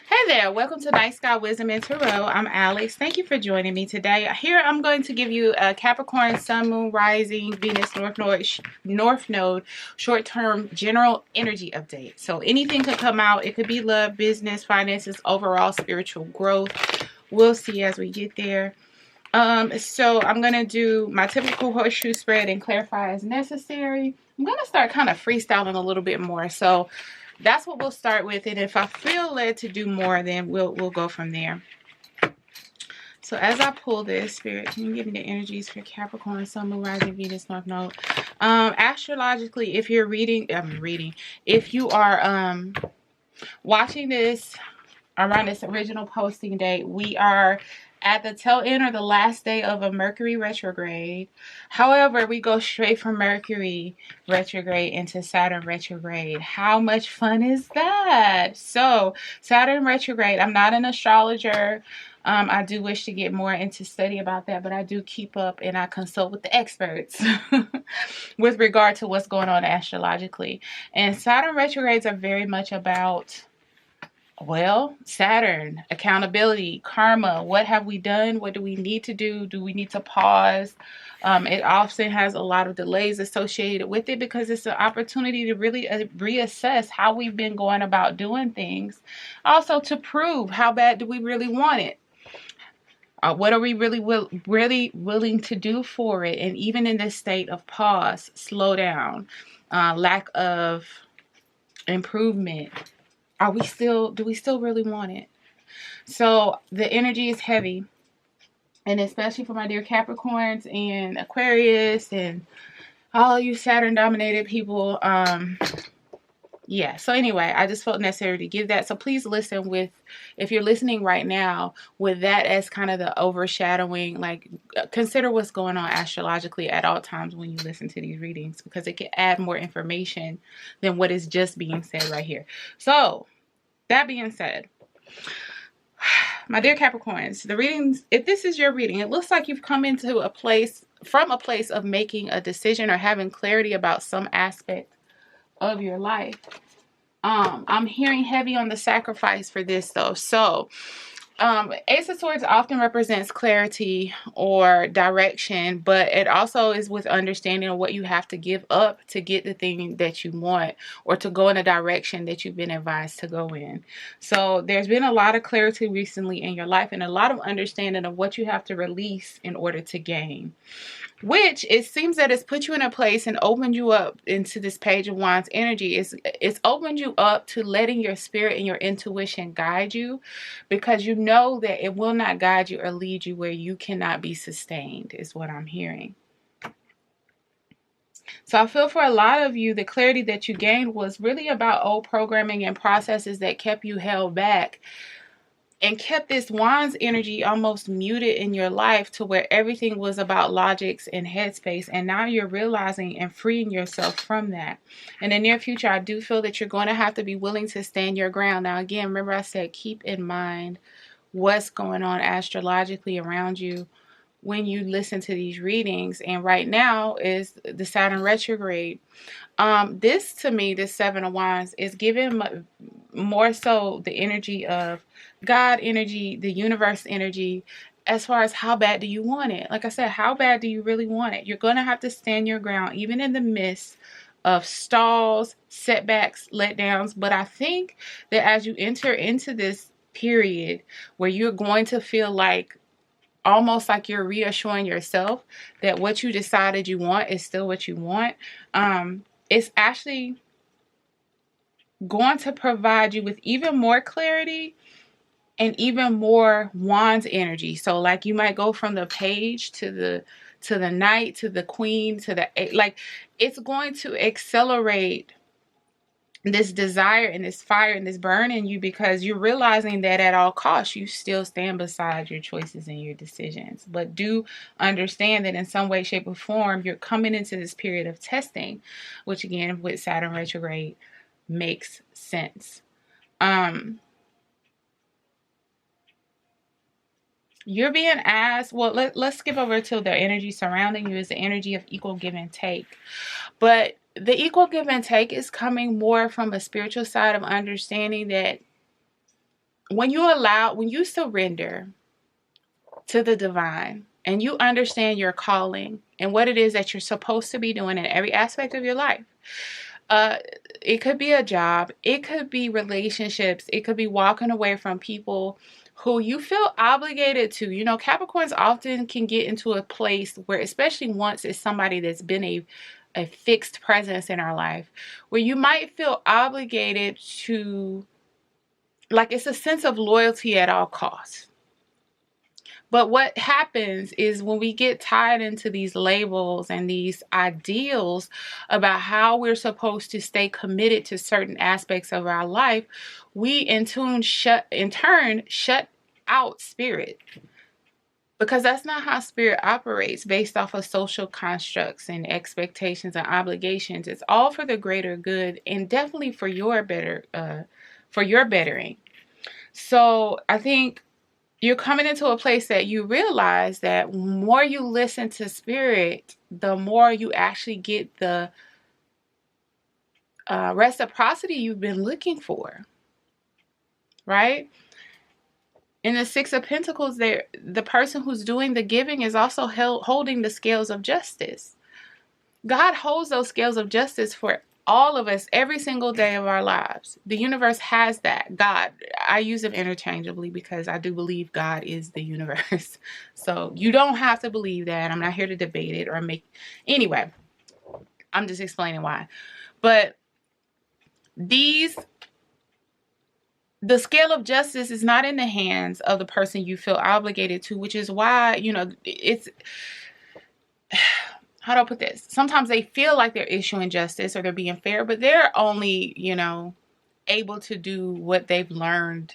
Hey there, welcome to Night Sky Wisdom and Tarot. I'm Alex. Thank you for joining me today. Here I'm going to give you a Capricorn, Sun, Moon, Rising, Venus, North Node, short-term general energy update. So anything could come out. It could be love, business, finances, overall spiritual growth. We'll see as we get there. So I'm going to do my typical horseshoe spread and clarify as necessary. I'm going to start kind of freestyling a little bit more. So that's what we'll start with, and if I feel led to do more, then we'll go from there. So as I pull this, Spirit, can you give me the energies for Capricorn, Sun, Moon, Rising, Venus, North Node? Astrologically, if you're if you are watching this around this original posting date, we are at the tail end or the last day of a Mercury retrograde. However, we go straight from Mercury retrograde into Saturn retrograde. How much fun is that? So Saturn retrograde, I'm not an astrologer. I do wish to get more into study about that, but I do keep up and I consult with the experts with regard to what's going on astrologically. And Saturn retrogrades are very much about, well, Saturn, accountability, karma. What have we done? What do we need to do? Do we need to pause? It often has a lot of delays associated with it because it's an opportunity to really reassess how we've been going about doing things. Also to prove how bad do we really want it? What are we really willing to do for it? And even in this state of pause, slow down, lack of improvement, do we still really want it? So the energy is heavy, and especially for my dear Capricorns and Aquarius and all you Saturn dominated people. Yeah, so anyway, I just felt necessary to give that. So please listen with, if you're listening right now, with that as kind of the overshadowing, like consider what's going on astrologically at all times when you listen to these readings, because it can add more information than what is just being said right here. So that being said, my dear Capricorns, the readings, if this is your reading, it looks like you've come into a place of making a decision or having clarity about some aspect of your life. I'm hearing heavy on the sacrifice for this though. So Ace of Swords often represents clarity or direction, but it also is with understanding of what you have to give up to get the thing that you want or to go in a direction that you've been advised to go in. So there's been a lot of clarity recently in your life and a lot of understanding of what you have to release in order to gain, which it seems that it's put you in a place and opened you up into this Page of Wands energy. It's opened you up to letting your spirit and your intuition guide you, because you know that it will not guide you or lead you where you cannot be sustained, is what I'm hearing. So I feel for a lot of you, the clarity that you gained was really about old programming and processes that kept you held back and kept this Wands energy almost muted in your life to where everything was about logics and headspace. And now you're realizing and freeing yourself from that. In the near future, I do feel that you're going to have to be willing to stand your ground. Now, again, remember I said keep in mind what's going on astrologically around you when you listen to these readings. And right now is the Saturn retrograde. This to me, this Seven of Wands, is giving more so the energy of God energy, the universe energy, as far as how bad do you want it? Like I said, how bad do you really want it? You're going to have to stand your ground, even in the midst of stalls, setbacks, letdowns. But I think that as you enter into this period where you're going to feel like, almost like you're reassuring yourself that what you decided you want is still what you want, it's actually going to provide you with even more clarity and even more Wands energy. So like you might go from the Page to the Knight to the Queen to the, like it's going to accelerate this desire and this fire and this burn in you, because you're realizing that at all costs you still stand beside your choices and your decisions. But do understand that in some way, shape, or form you're coming into this period of testing, which again with Saturn retrograde makes sense. You're being asked, well, let's skip over to the energy surrounding you is the energy of equal give and take. But the equal give and take is coming more from a spiritual side of understanding that when you surrender to the divine and you understand your calling and what it is that you're supposed to be doing in every aspect of your life, it could be a job, it could be relationships, it could be walking away from people who you feel obligated to. You know, Capricorns often can get into a place where, especially once it's somebody that's been a fixed presence in our life, where you might feel obligated to, like, it's a sense of loyalty at all costs. But what happens is when we get tied into these labels and these ideals about how we're supposed to stay committed to certain aspects of our life, we in turn shut out spirit. Because that's not how spirit operates, based off of social constructs and expectations and obligations. It's all for the greater good and definitely for your bettering. So I think you're coming into a place that you realize that the more you listen to spirit, the more you actually get the reciprocity you've been looking for, right? In the Six of Pentacles, the person who's doing the giving is also holding the scales of justice. God holds those scales of justice for all of us every single day of our lives. The universe has that. God, I use them interchangeably because I do believe God is the universe. So you don't have to believe that. I'm not here to debate it or anyway, I'm just explaining why. But the scale of justice is not in the hands of the person you feel obligated to, which is why, it's, how do I put this? Sometimes they feel like they're issuing justice or they're being fair, but they're only, able to do what they've learned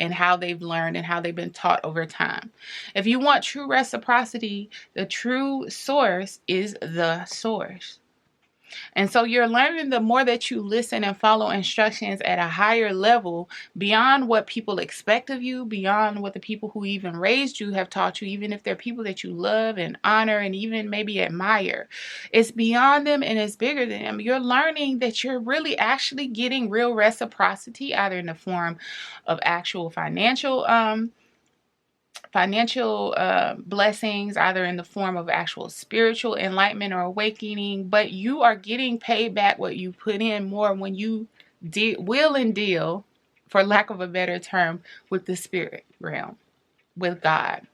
and how they've been taught over time. If you want true reciprocity, the true source is the source. And so you're learning, the more that you listen and follow instructions at a higher level, beyond what people expect of you, beyond what the people who even raised you have taught you, even if they're people that you love and honor and even maybe admire. It's beyond them and it's bigger than them. You're learning that you're really actually getting real reciprocity, either in the form of actual financial blessings, either in the form of actual spiritual enlightenment or awakening, but you are getting paid back what you put in more when you will and deal, for lack of a better term, with the spirit realm, with God.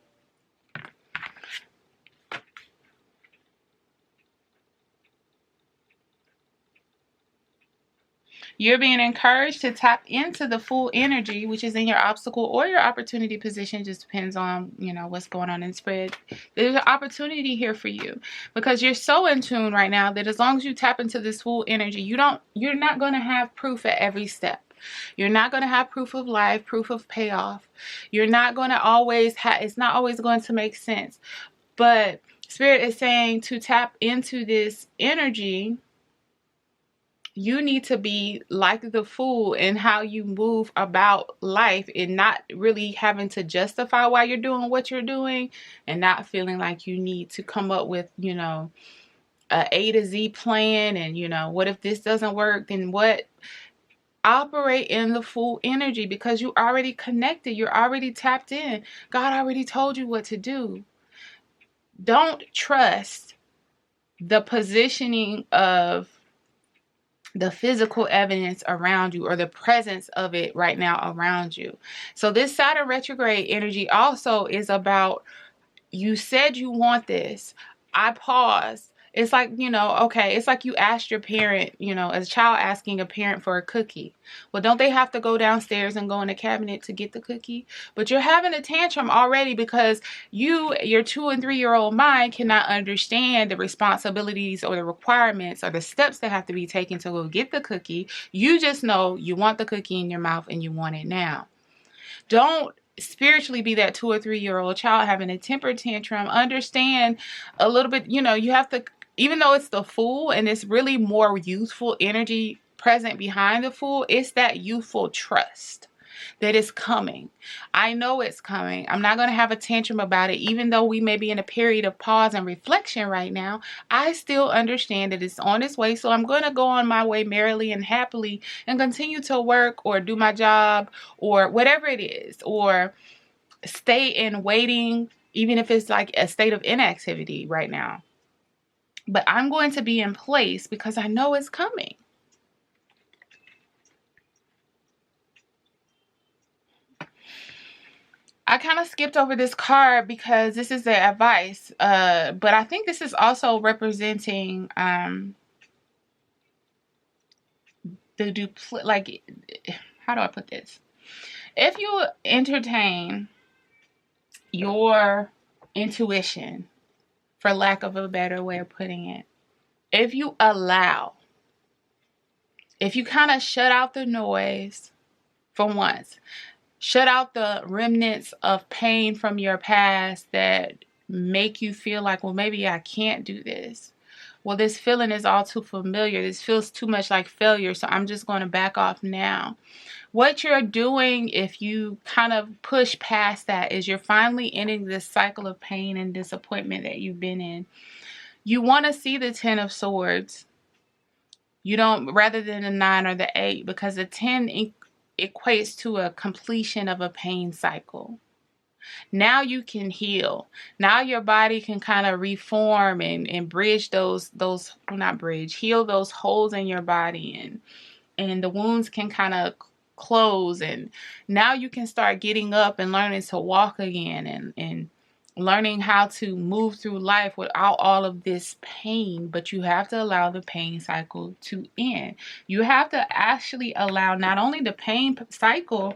You're being encouraged to tap into the full energy, which is in your obstacle or your opportunity position. Just depends on, what's going on in spread. There's an opportunity here for you because you're so in tune right now that as long as you tap into this full energy, you're not going to have proof at every step. You're not going to have proof of life, proof of payoff. You're not going to always it's not always going to make sense. But Spirit is saying to tap into this energy, you need to be like the fool in how you move about life and not really having to justify why you're doing what you're doing, and not feeling like you need to come up with, a A to Z plan. And, what if this doesn't work? Then what? Operate in the full energy because you already connected. You're already tapped in. God already told you what to do. Don't trust the positioning of the physical evidence around you or the presence of it right now around you. So this Saturn retrograde energy also is about, you said you want this. I paused. It's like, okay, it's like you asked your parent, as a child asking a parent for a cookie. Well, don't they have to go downstairs and go in the cabinet to get the cookie? But you're having a tantrum already because your 2 and 3 year old mind cannot understand the responsibilities or the requirements or the steps that have to be taken to go get the cookie. You just know you want the cookie in your mouth and you want it now. Don't spiritually be that 2 or 3 year old child having a temper tantrum. Understand a little bit, you have to, even though it's the Fool and it's really more youthful energy present behind the Fool, it's that youthful trust. that it's coming. I know it's coming. I'm not going to have a tantrum about it. Even though we may be in a period of pause and reflection right now, I still understand that it's on its way. So I'm going to go on my way merrily and happily and continue to work or do my job or whatever it is, or stay in waiting, even if it's like a state of inactivity right now. But I'm going to be in place because I know it's coming. I kind of skipped over this card because this is the advice, but I think this is also representing like, how do I put this? If you entertain your intuition, for lack of a better way of putting it, if you kind of shut out the noise for once, shut out the remnants of pain from your past that make you feel like, well, maybe I can't do this. Well, this feeling is all too familiar. This feels too much like failure, so I'm just going to back off now. What you're doing, if you kind of push past that, is you're finally ending this cycle of pain and disappointment that you've been in. You want to see the 10 of Swords. You don't, rather than the 9 or the 8, because the 10 equates to a completion of a pain cycle. Now you can heal. Now your body can kind of reform and bridge heal those holes in your body, and the wounds can kind of close, and now you can start getting up and learning to walk again and learning how to move through life without all of this pain. But you have to allow the pain cycle to end. You have to actually allow not only the pain cycle,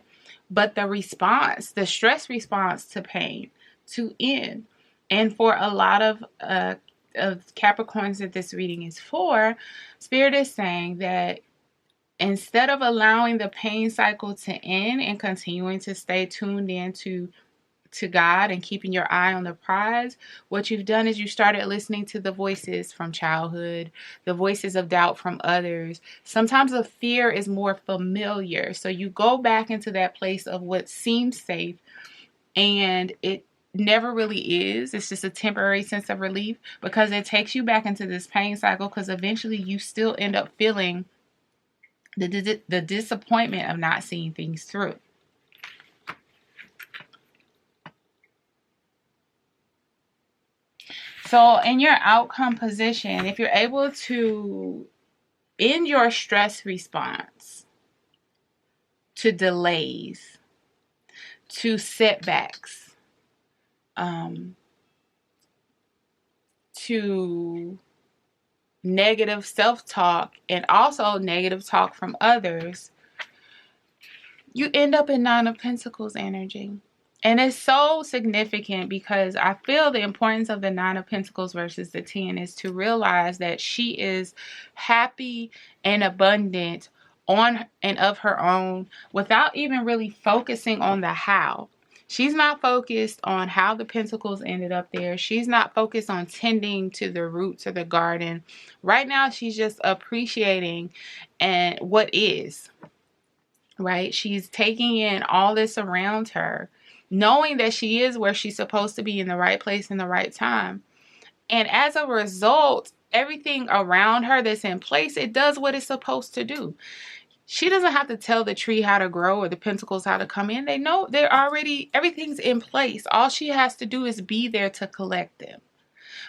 but the stress response to pain to end. And for a lot of Capricorns that this reading is for, Spirit is saying that instead of allowing the pain cycle to end and continuing to stay tuned in to God and keeping your eye on the prize, what you've done is you started listening to the voices from childhood, the voices of doubt from others. Sometimes the fear is more familiar. So you go back into that place of what seems safe, and it never really is. It's just a temporary sense of relief because it takes you back into this pain cycle, because eventually you still end up feeling the disappointment of not seeing things through. So in your outcome position, if you're able to end your stress response to delays, to setbacks, to negative self-talk, and also negative talk from others, you end up in 9 of Pentacles energy. And it's so significant because I feel the importance of the 9 of Pentacles versus the 10 is to realize that she is happy and abundant on and of her own without even really focusing on the how. She's not focused on how the Pentacles ended up there. She's not focused on tending to the roots of the garden. Right now, she's just appreciating and what is, right? She's taking in all this around her, knowing that she is where she's supposed to be, in the right place in the right time. And as a result, everything around her that's in place, it does what it's supposed to do. She doesn't have to tell the tree how to grow or the pentacles how to come in. They know they're already, everything's in place. All she has to do is be there to collect them.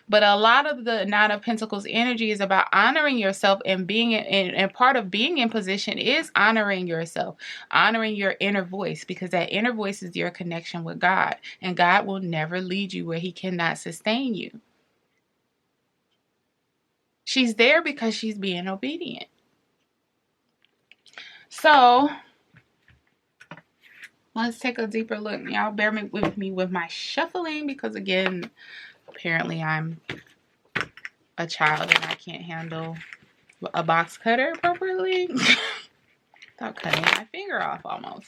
But a lot of the 9 of Pentacles energy is about honoring yourself, and being in, and part of being in position is honoring yourself, honoring your inner voice, because that inner voice is your connection with God, and God will never lead you where he cannot sustain you. She's there because she's being obedient. So let's take a deeper look. Y'all bear with me with my shuffling, because again, apparently I'm a child and I can't handle a box cutter appropriately without cutting my finger off almost.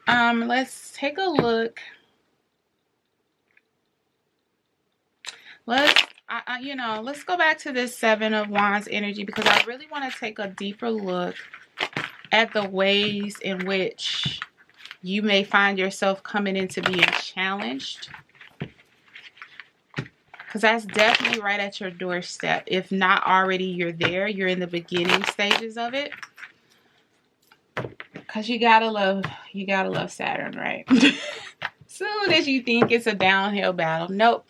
Let's take a look. Let's go back to this 7 of Wands energy, because I really want to take a deeper look at the ways in which You may find yourself coming into being challenged, because that's definitely right at your doorstep. If not already, you're there. You're in the beginning stages of it. Because you gotta love Saturn, right? Soon as you think it's a downhill battle, nope.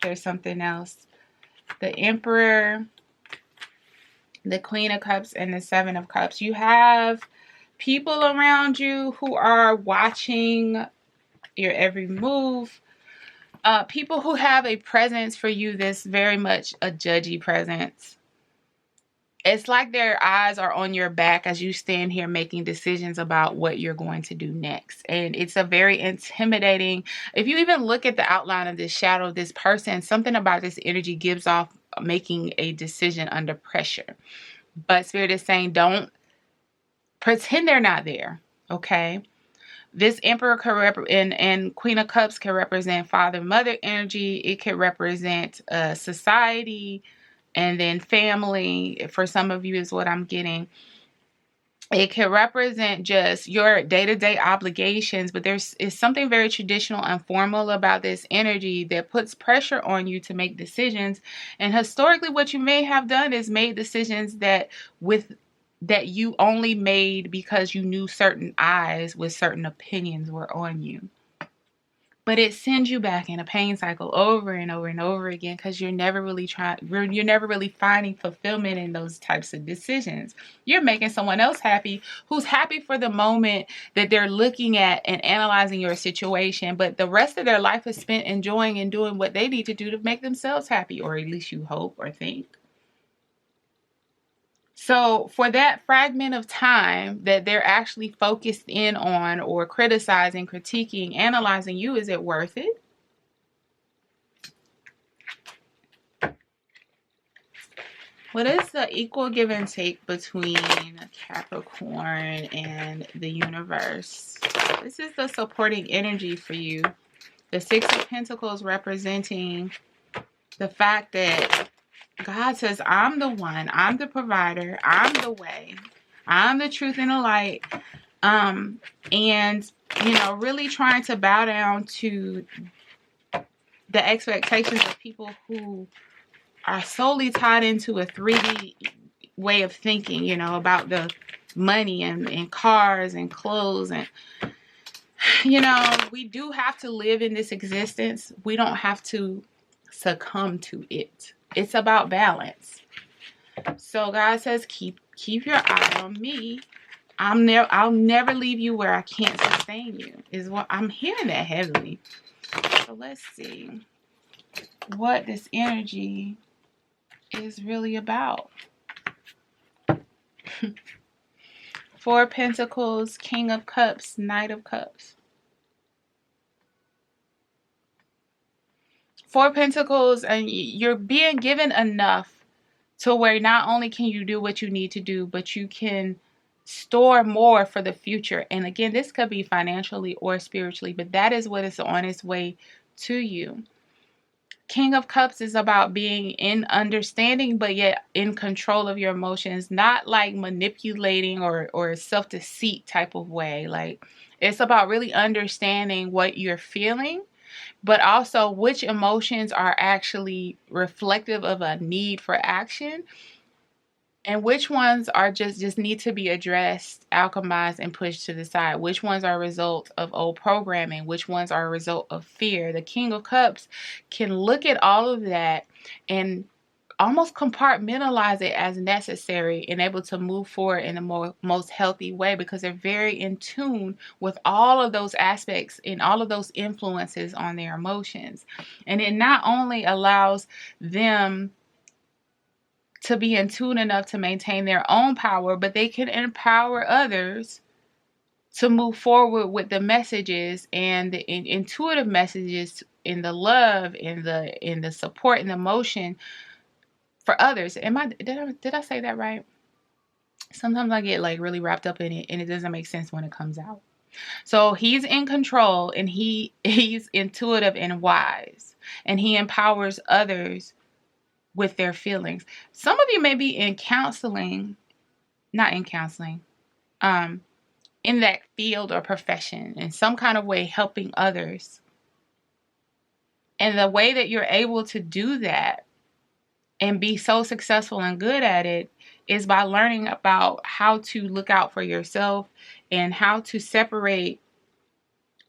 There's something else. The Emperor, the Queen of Cups, and the Seven of Cups. You have people around you who are watching your every move. People who have a presence for you that's very much a judgy presence. It's like their eyes are on your back as you stand here making decisions about what you're going to do next. And it's a very intimidating. If you even look at the outline of this shadow of this person, something about this energy gives off making a decision under pressure. But Spirit is saying, don't pretend they're not there. Okay. This Emperor and Queen of Cups can represent father, mother energy. It can represent society, and then family. For some of you is what I'm getting. It can represent just your day-to-day obligations, but is something very traditional and formal about this energy that puts pressure on you to make decisions. And historically, what you may have done is made decisions that you only made because you knew certain eyes with certain opinions were on you. But it sends you back in a pain cycle over and over and over again, because you're never really finding fulfillment in those types of decisions. You're making someone else happy who's happy for the moment that they're looking at and analyzing your situation, but the rest of their life is spent enjoying and doing what they need to do to make themselves happy, or at least you hope or think. So for that fragment of time that they're actually focused in on or criticizing, critiquing, analyzing you, is it worth it? What is the equal give and take between Capricorn and the universe? This is the supporting energy for you. The Six of Pentacles representing the fact that God says, I'm the one, I'm the provider, I'm the way, I'm the truth and the light. And, really trying to bow down to the expectations of people who are solely tied into a 3D way of thinking, about the money and cars and clothes. And, we do have to live in this existence. We don't have to succumb to it. It's about balance. So God says, keep your eye on me. I'll never leave you where I can't sustain you, is what I'm hearing that heavily. So let's see what this energy is really about. Four of Pentacles, King of Cups, Knight of Cups. Four of Pentacles, and you're being given enough to where not only can you do what you need to do, but you can store more for the future. And again, this could be financially or spiritually, but that is what is on its way to you. King of Cups is about being in understanding, but yet in control of your emotions, not like manipulating or self-deceit type of way. Like, it's about really understanding what you're feeling, but also which emotions are actually reflective of a need for action, and which ones are just need to be addressed, alchemized, and pushed to the side. Which ones are a result of old programming, which ones are a result of fear. The King of Cups can look at all of that and almost compartmentalize it as necessary and able to move forward in the most healthy way, because they're very in tune with all of those aspects and all of those influences on their emotions. And it not only allows them to be in tune enough to maintain their own power, but they can empower others to move forward with the messages and the intuitive messages, in the love, in the support and the motion for others. Did I say that right? Sometimes I get like really wrapped up in it and it doesn't make sense when it comes out. So he's in control, and he's intuitive and wise, and he empowers others with their feelings. Some of you may be in in that field or profession in some kind of way, helping others. And the way that you're able to do that and be so successful and good at it is by learning about how to look out for yourself and how to separate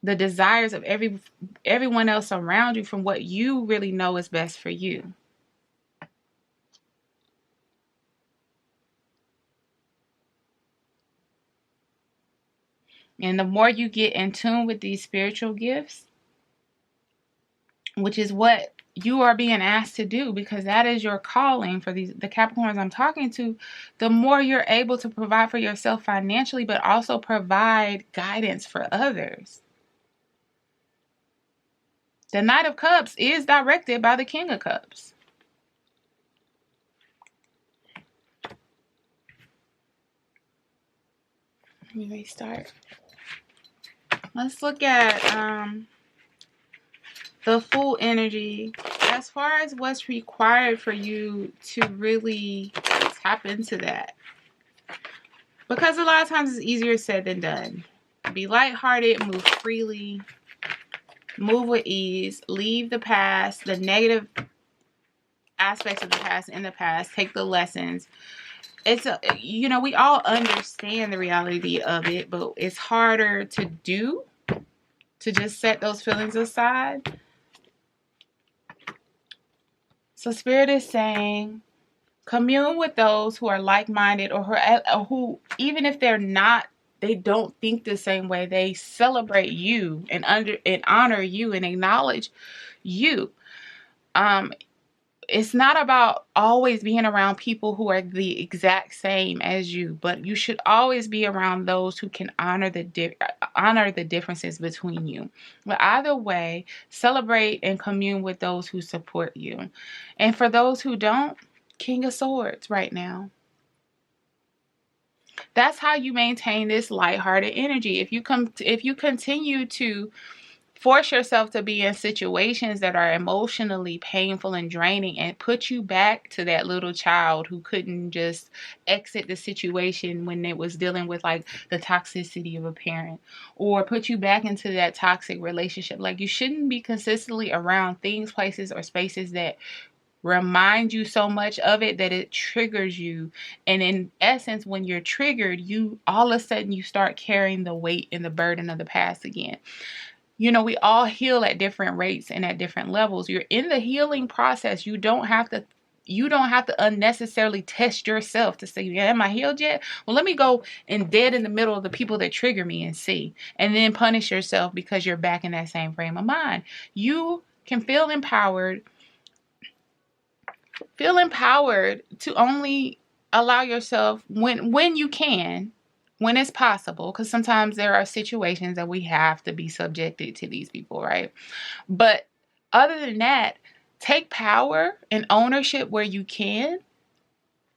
the desires of everyone else around you from what you really know is best for you. And the more you get in tune with these spiritual gifts, which is what you are being asked to do, because that is your calling for the Capricorns I'm talking to, the more you're able to provide for yourself financially, but also provide guidance for others. The Knight of Cups is directed by the King of Cups. Let me restart. Let's look at the full energy as far as what's required for you to really tap into that. Because a lot of times it's easier said than done. Be lighthearted, move freely, move with ease, leave the past, the negative aspects of the past in the past, take the lessons. We all understand the reality of it, but it's harder to do, to just set those feelings aside. So Spirit is saying, commune with those who are like-minded or who, even if they don't think the same way, they celebrate you and honor you and acknowledge you. It's not about always being around people who are the exact same as you, but you should always be around those who can honor the differences between you. But either way, celebrate and commune with those who support you. And for those who don't, King of Swords right now. That's how you maintain this lighthearted energy. If you continue to force yourself to be in situations that are emotionally painful and draining and put you back to that little child who couldn't just exit the situation when it was dealing with like the toxicity of a parent, or put you back into that toxic relationship. Like, you shouldn't be consistently around things, places, or spaces that remind you so much of it that it triggers you. And in essence, when you're triggered, you all of a sudden you start carrying the weight and the burden of the past again. We all heal at different rates and at different levels. You're in the healing process. You don't have to unnecessarily test yourself to say, am I healed yet? Well, let me go and dead in the middle of the people that trigger me and see. And then punish yourself because you're back in that same frame of mind. You can feel empowered to only allow yourself when you can, when it's possible, because sometimes there are situations that we have to be subjected to these people, right? But other than that, take power and ownership where you can,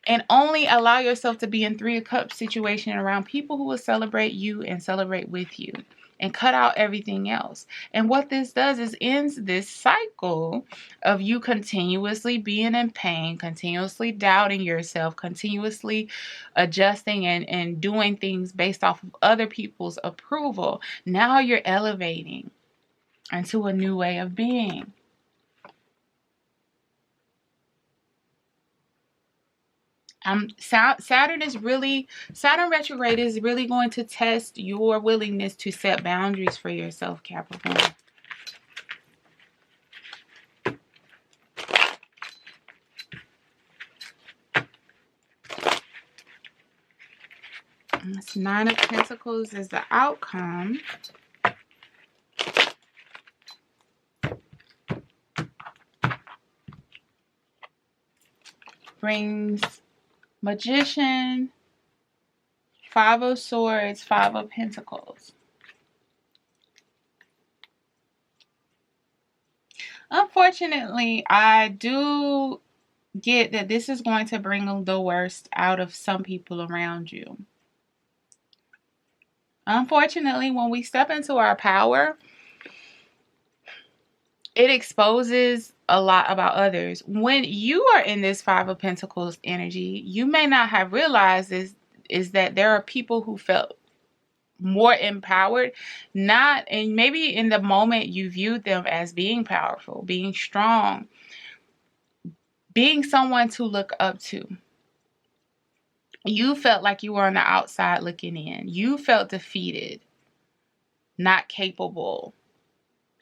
and only allow yourself to be in Three of Cups situation around people who will celebrate you and celebrate with you, and cut out everything else. And what this does is ends this cycle of you continuously being in pain, continuously doubting yourself, continuously adjusting and doing things based off of other people's approval. Now you're elevating into a new way of being. Saturn retrograde is really going to test your willingness to set boundaries for yourself, Capricorn. This Nine of Pentacles is the outcome. Brings Magician, Five of Swords, Five of Pentacles. Unfortunately, I do get that this is going to bring the worst out of some people around you. Unfortunately, when we step into our power, it exposes a lot about others. When you are in this Five of Pentacles energy, you may not have realized is that there are people who felt more empowered, not, and maybe in the moment you viewed them as being powerful, being strong, being someone to look up to. You felt like you were on the outside looking in. You felt defeated, not capable,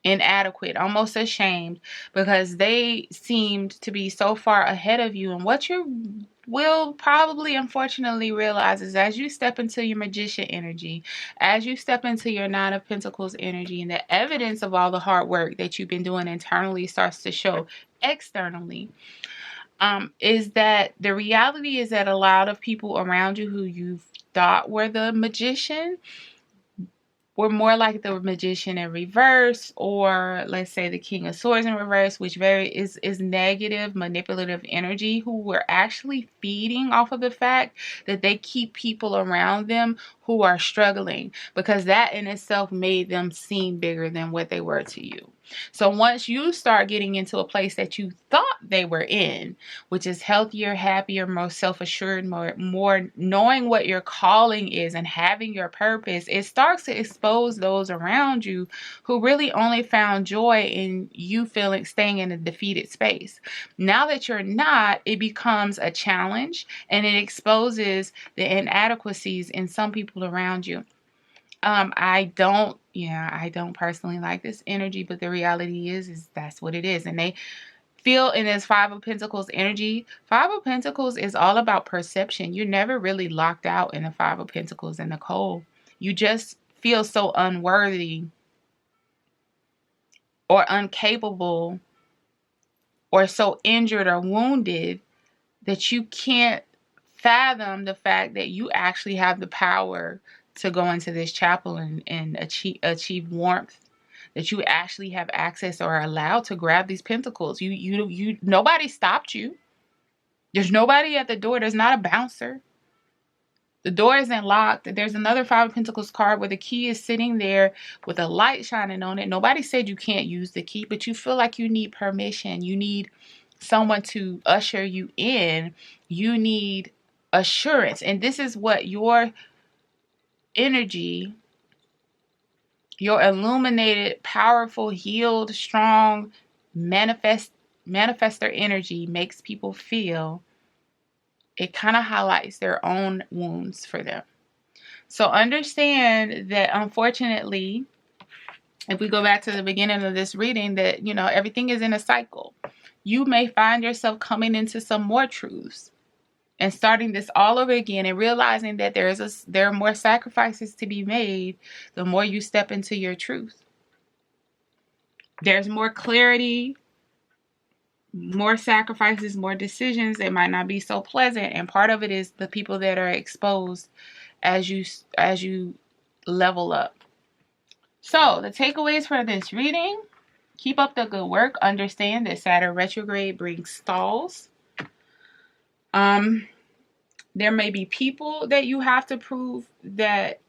inadequate, almost ashamed, because they seemed to be so far ahead of you. And what you will probably unfortunately realize is, as you step into your magician energy, as you step into your Nine of Pentacles energy, and the evidence of all the hard work that you've been doing internally starts to show externally, is that the reality is that a lot of people around you who you thought were the magician were more like the magician in reverse, or let's say the King of Swords in reverse, which is negative, manipulative energy, who were actually feeding off of the fact that they keep people around them who are struggling, because that in itself made them seem bigger than what they were to you. So once you start getting into a place that you thought they were in, which is healthier, happier, more self-assured, more knowing what your calling is and having your purpose, it starts to expose those around you who really only found joy in you staying in a defeated space. Now that you're not, it becomes a challenge, and it exposes the inadequacies in some people around you. I don't personally like this energy, but the reality is that's what it is. And they feel in this Five of Pentacles energy. Five of Pentacles is all about perception. You're never really locked out in the Five of Pentacles and Nicole. You just feel so unworthy or incapable or so injured or wounded that you can't fathom the fact that you actually have the power to go into this chapel and achieve warmth, that you actually have access or are allowed to grab these pentacles. You nobody stopped you. There's nobody at the door. There's not a bouncer. The door isn't locked. There's another Five of Pentacles card where the key is sitting there with a light shining on it. Nobody said you can't use the key, but you feel like you need permission. You need someone to usher you in. You need assurance. And this is what your energy, your illuminated, powerful, healed, strong, manifester energy makes people feel. It kind of highlights their own wounds for them. So understand that, unfortunately, if we go back to the beginning of this reading, that, everything is in a cycle. You may find yourself coming into some more truths and starting this all over again, and realizing that there are more sacrifices to be made the more you step into your truth. There's more clarity, more sacrifices, more decisions. It might not be so pleasant, and part of it is the people that are exposed as you level up. So the takeaways for this reading: keep up the good work. Understand that Saturn retrograde brings stalls. There may be people that you have to prove that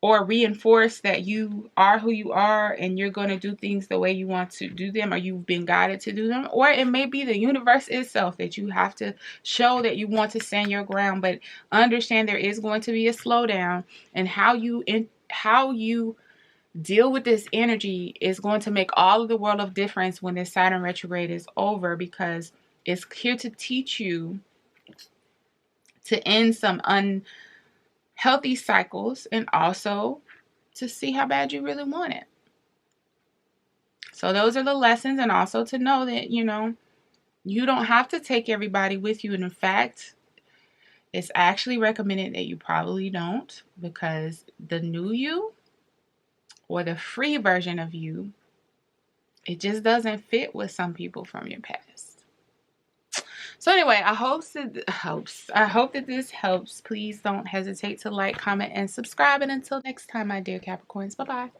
or reinforce that you are who you are and you're going to do things the way you want to do them, or you've been guided to do them. Or it may be the universe itself that you have to show that you want to stand your ground. But understand there is going to be a slowdown, and how you deal with this energy is going to make all of the world of difference when this Saturn retrograde is over, because it's here to teach you to end some unhealthy cycles, and also to see how bad you really want it. So those are the lessons, and also to know that, you don't have to take everybody with you. And in fact, it's actually recommended that you probably don't, because the new you, or the free version of you, it just doesn't fit with some people from your past. So anyway, I hope that this helps. Please don't hesitate to like, comment, and subscribe. And until next time, my dear Capricorns, bye-bye.